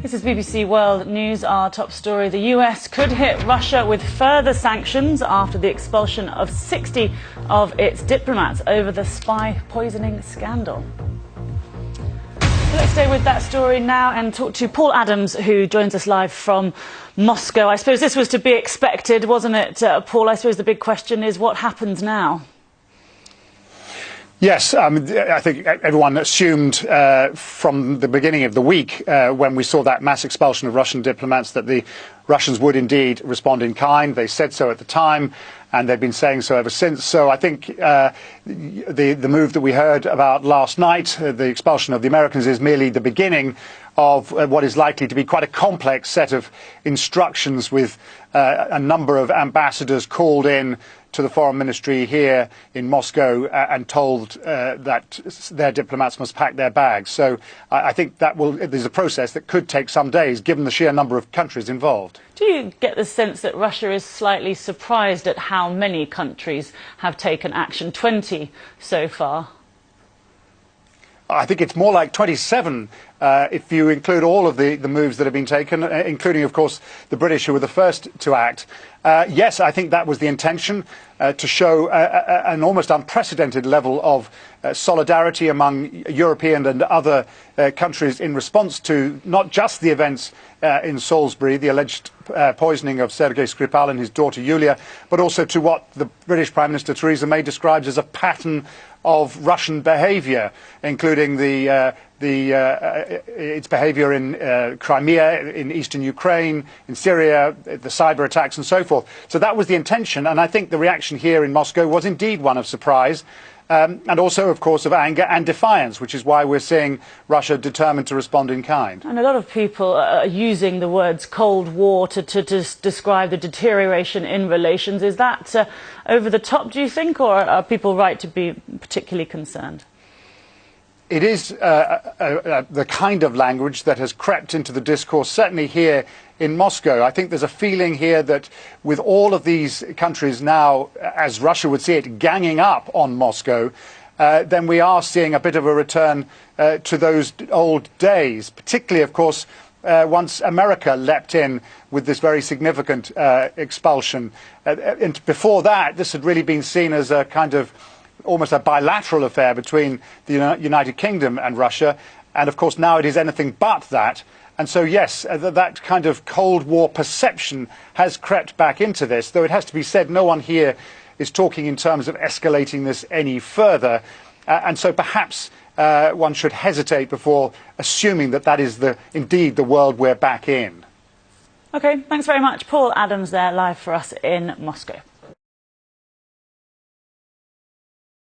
This is BBC World News. Our top story: the US could hit Russia with further sanctions after the expulsion of 60 of its diplomats over the spy poisoning scandal. Let's stay with that story now and talk to Paul Adams, who joins us live from Moscow. I suppose this was to be expected, wasn't it, Paul? I suppose the big question is what happens now? Yes, I think everyone assumed from the beginning of the week when we saw that mass expulsion of Russian diplomats that the Russians would indeed respond in kind. They said so at the time, and they've been saying so ever since. So I think the move that we heard about last night, the expulsion of the Americans, is merely the beginning of what is likely to be quite a complex set of instructions, with a number of ambassadors called in to the foreign ministry here in Moscow and told that their diplomats must pack their bags. So I think there's a process that could take some days, given the sheer number of countries involved. Do you get the sense that Russia is slightly surprised at how many countries have taken action? 20 so far. I think it's more like 27 if you include all of the moves that have been taken, including, of course, the British, who were the first to act. Yes, I think that was the intention, to show an almost unprecedented level of solidarity among European and other countries in response to not just the events in Salisbury, the alleged poisoning of Sergei Skripal and his daughter Yulia, but also to what the British Prime Minister Theresa May describes as a pattern of Russian behaviour, including its behaviour in Crimea, in eastern Ukraine, in Syria, the cyber attacks and so forth. So that was the intention, and I think the reaction here in Moscow was indeed one of surprise, and also, of course, of anger and defiance, which is why we're seeing Russia determined to respond in kind. And a lot of people are using the words Cold War to describe the deterioration in relations. Is that over the top, do you think, or are people right to be particularly concerned? It is the kind of language that has crept into the discourse, certainly here in Moscow. I think there's a feeling here that with all of these countries now, as Russia would see it, ganging up on Moscow, then we are seeing a bit of a return to those old days, particularly, of course, once America leapt in with this very significant expulsion. And before that, this had really been seen as a kind of almost a bilateral affair between the United Kingdom and Russia, and of course now it is anything but that. And so yes, that kind of Cold War perception has crept back into this, though it has to be said no one here is talking in terms of escalating this any further, and so perhaps one should hesitate before assuming that that is indeed the world we're back in. OK, thanks very much. Paul Adams there, live for us in Moscow.